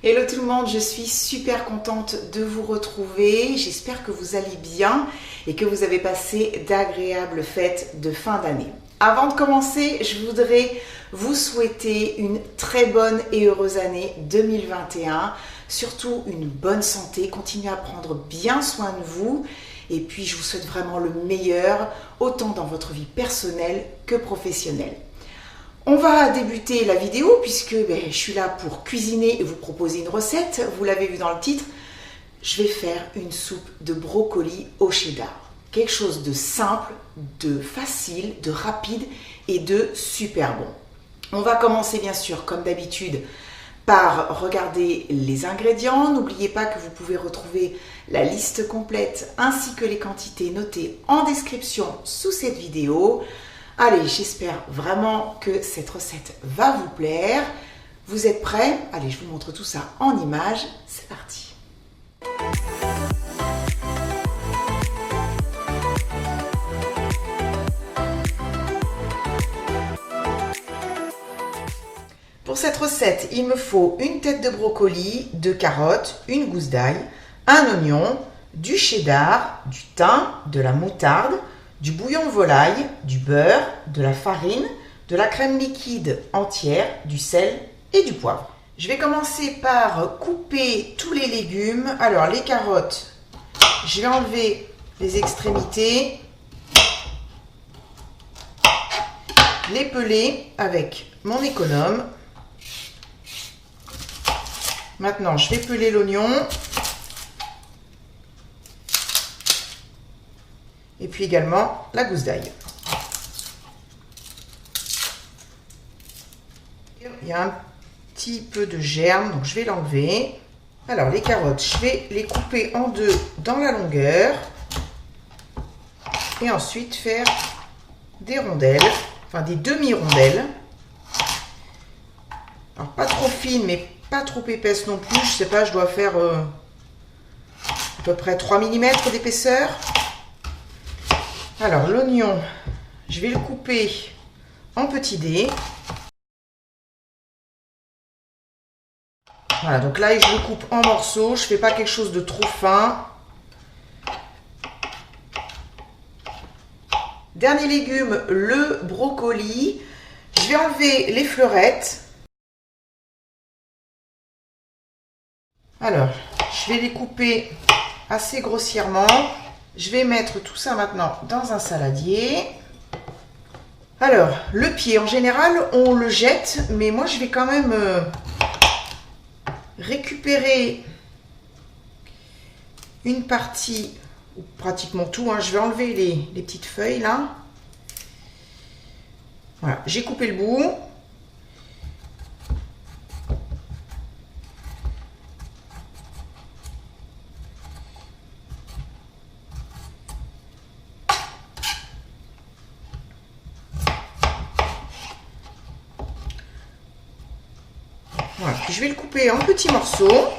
Hello tout le monde, je suis super contente de vous retrouver. J'espère que vous allez bien et que vous avez passé d'agréables fêtes de fin d'année. Avant de commencer, je voudrais vous souhaiter une très bonne et heureuse année 2021. Surtout une bonne santé, continuez à prendre bien soin de vous. Et puis je vous souhaite vraiment le meilleur, autant dans votre vie personnelle que professionnelle. On va débuter la vidéo puisque je suis là pour cuisiner et vous proposer une recette. Vous l'avez vu dans le titre, je vais faire une soupe de brocoli au cheddar. Quelque chose de simple, de facile, de rapide et de super bon. On va commencer bien sûr comme d'habitude par regarder les ingrédients. N'oubliez pas que vous pouvez retrouver la liste complète ainsi que les quantités notées en description sous cette vidéo. Allez, j'espère vraiment que cette recette va vous plaire. Vous êtes prêts? Allez, je vous montre tout ça en images. C'est parti! Pour cette recette, il me faut une tête de brocoli, 2 carottes, une gousse d'ail, un oignon, du cheddar, du thym, de la moutarde, du bouillon de volaille, du beurre, de la farine, de la crème liquide entière, du sel et du poivre. Je vais commencer par couper tous les légumes. Alors les carottes, je vais enlever les extrémités, les peler avec mon économe. Maintenant, je vais peler l'oignon. Et puis également la gousse d'ail. Il y a un petit peu de germe, donc je vais l'enlever. Alors les carottes, je vais les couper en deux dans la longueur. Et ensuite faire des rondelles, enfin des demi-rondelles. Alors pas trop fines, mais pas trop épaisses non plus. Je sais pas, je dois faire à peu près 3 mm d'épaisseur. Alors l'oignon, je vais le couper en petits dés. Voilà, donc là je le coupe en morceaux, je ne fais pas quelque chose de trop fin. Dernier légume, le brocoli. Je vais enlever les fleurettes. Alors, je vais les couper assez grossièrement. Je vais mettre tout ça maintenant dans un saladier. Alors, le pied, en général, on le jette, mais moi, je vais quand même récupérer une partie, ou pratiquement tout. Je vais enlever les petites feuilles, là. Voilà, j'ai coupé le bout. Voilà, puis je vais le couper en petits morceaux.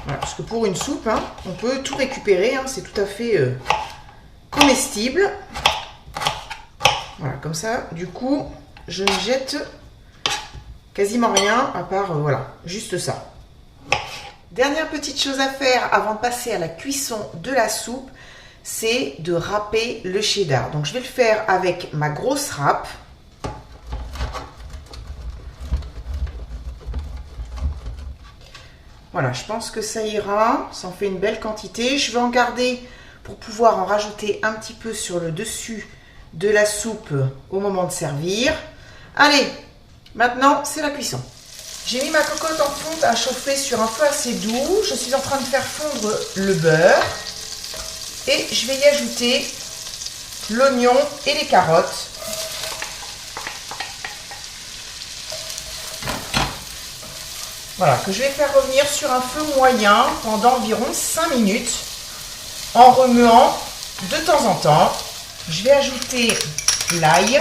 Voilà, parce que pour une soupe, on peut tout récupérer, c'est tout à fait comestible. Voilà, comme ça, du coup, je ne jette quasiment rien, à part, voilà, juste ça. Dernière petite chose à faire avant de passer à la cuisson de la soupe, c'est de râper le cheddar. Donc je vais le faire avec ma grosse râpe. Voilà, je pense que ça ira. Ça en fait une belle quantité. Je vais en garder pour pouvoir en rajouter un petit peu sur le dessus de la soupe au moment de servir. Allez, maintenant c'est la cuisson. J'ai mis ma cocotte en fonte à chauffer sur un feu assez doux. Je suis en train de faire fondre le beurre. Et je vais y ajouter l'oignon et les carottes. Voilà, que je vais faire revenir sur un feu moyen pendant environ 5 minutes en remuant de temps en temps. Je vais ajouter l'ail.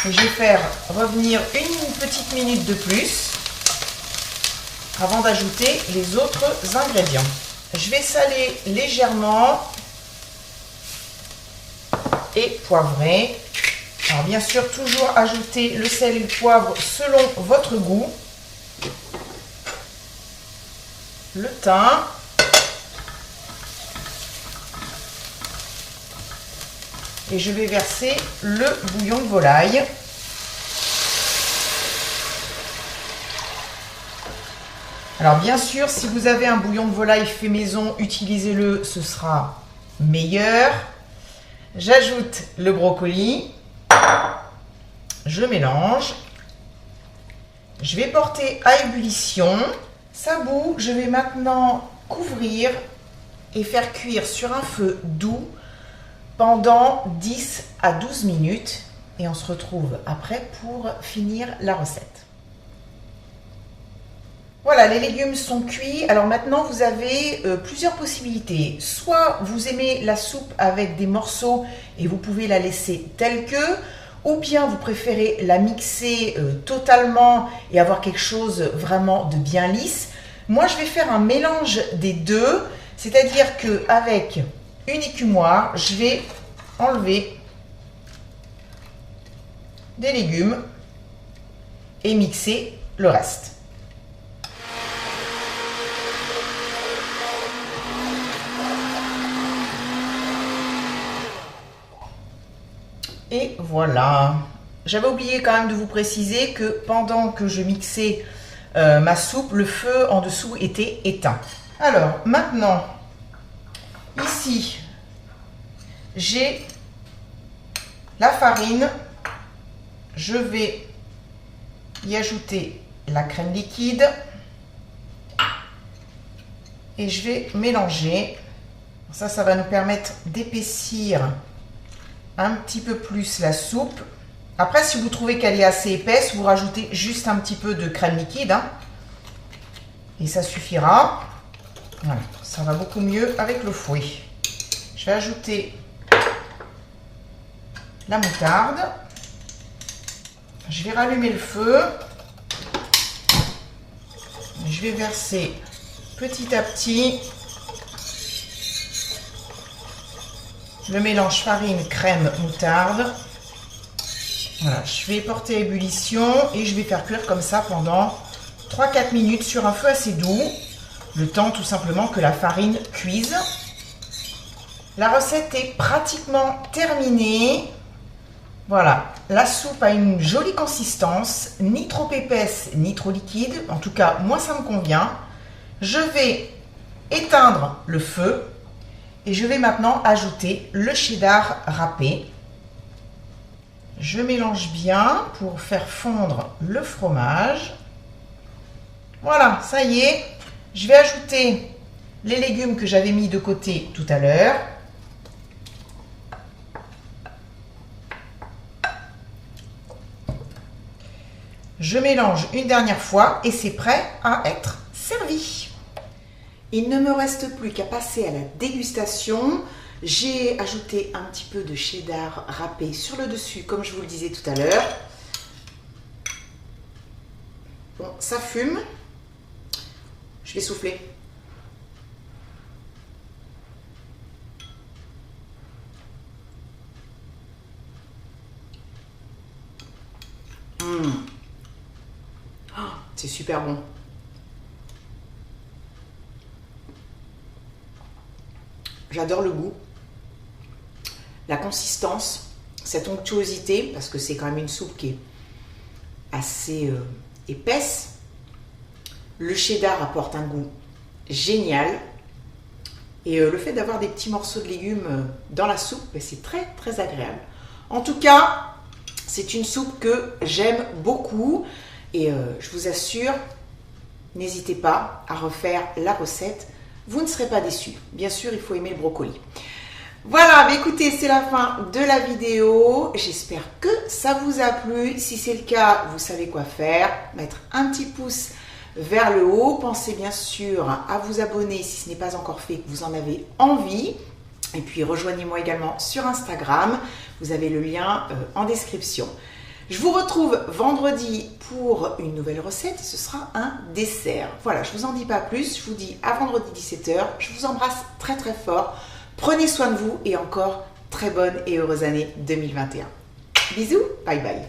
Et je vais faire revenir une petite minute de plus avant d'ajouter les autres ingrédients. Je vais saler légèrement et poivré. Alors bien sûr, toujours ajouter le sel et le poivre selon votre goût. Le thym. Et je vais verser le bouillon de volaille. Alors bien sûr, si vous avez un bouillon de volaille fait maison, utilisez-le, ce sera meilleur. J'ajoute le brocoli. Je mélange. Je vais porter à ébullition. Ça bout, je vais maintenant couvrir et faire cuire sur un feu doux pendant 10 à 12 minutes. Et on se retrouve après pour finir la recette. Voilà, les légumes sont cuits. Alors maintenant, vous avez plusieurs possibilités. Soit vous aimez la soupe avec des morceaux et vous pouvez la laisser telle que, ou bien vous préférez la mixer totalement et avoir quelque chose vraiment de bien lisse. Moi, je vais faire un mélange des deux, c'est-à-dire qu'avec une écumoire, je vais enlever des légumes et mixer le reste. Et voilà. J'avais oublié quand même de vous préciser que pendant que je mixais ma soupe, le feu en dessous était éteint. Alors maintenant, ici, j'ai la farine. Je vais y ajouter la crème liquide et je vais mélanger. Ça va nous permettre d'épaissir un petit peu plus la soupe. Après, si vous trouvez qu'elle est assez épaisse, vous rajoutez juste un petit peu de crème liquide, hein, et ça suffira. Voilà, ça va beaucoup mieux avec le fouet. Je vais ajouter la moutarde. Je vais rallumer le feu. Je vais verser petit à petit le mélange farine, crème, moutarde. Voilà, je vais porter à ébullition et je vais faire cuire comme ça pendant 3-4 minutes sur un feu assez doux. Le temps tout simplement que la farine cuise. La recette est pratiquement terminée. Voilà, la soupe a une jolie consistance, ni trop épaisse, ni trop liquide. En tout cas, moi ça me convient. Je vais éteindre le feu. Et je vais maintenant ajouter le cheddar râpé. Je mélange bien pour faire fondre le fromage. Voilà, ça y est. Je vais ajouter les légumes que j'avais mis de côté tout à l'heure. Je mélange une dernière fois et c'est prêt à être servi. Il ne me reste plus qu'à passer à la dégustation. J'ai ajouté un petit peu de cheddar râpé sur le dessus, comme je vous le disais tout à l'heure. Bon, ça fume. Je vais souffler. Oh, c'est super bon. J'adore le goût, la consistance, cette onctuosité, parce que c'est quand même une soupe qui est assez épaisse. Le cheddar apporte un goût génial. Et le fait d'avoir des petits morceaux de légumes dans la soupe, c'est très très agréable. En tout cas, c'est une soupe que j'aime beaucoup. Et je vous assure, n'hésitez pas à refaire la recette. Vous ne serez pas déçus. Bien sûr, il faut aimer le brocoli. Voilà, mais écoutez, c'est la fin de la vidéo. J'espère que ça vous a plu. Si c'est le cas, vous savez quoi faire. Mettre un petit pouce vers le haut. Pensez bien sûr à vous abonner si ce n'est pas encore fait, que vous en avez envie. Et puis, rejoignez-moi également sur Instagram. Vous avez le lien en description. Je vous retrouve vendredi pour une nouvelle recette. Ce sera un dessert. Voilà, je ne vous en dis pas plus. Je vous dis à vendredi 17 h. Je vous embrasse très très fort. Prenez soin de vous et encore très bonne et heureuse année 2021. Bisous, bye bye.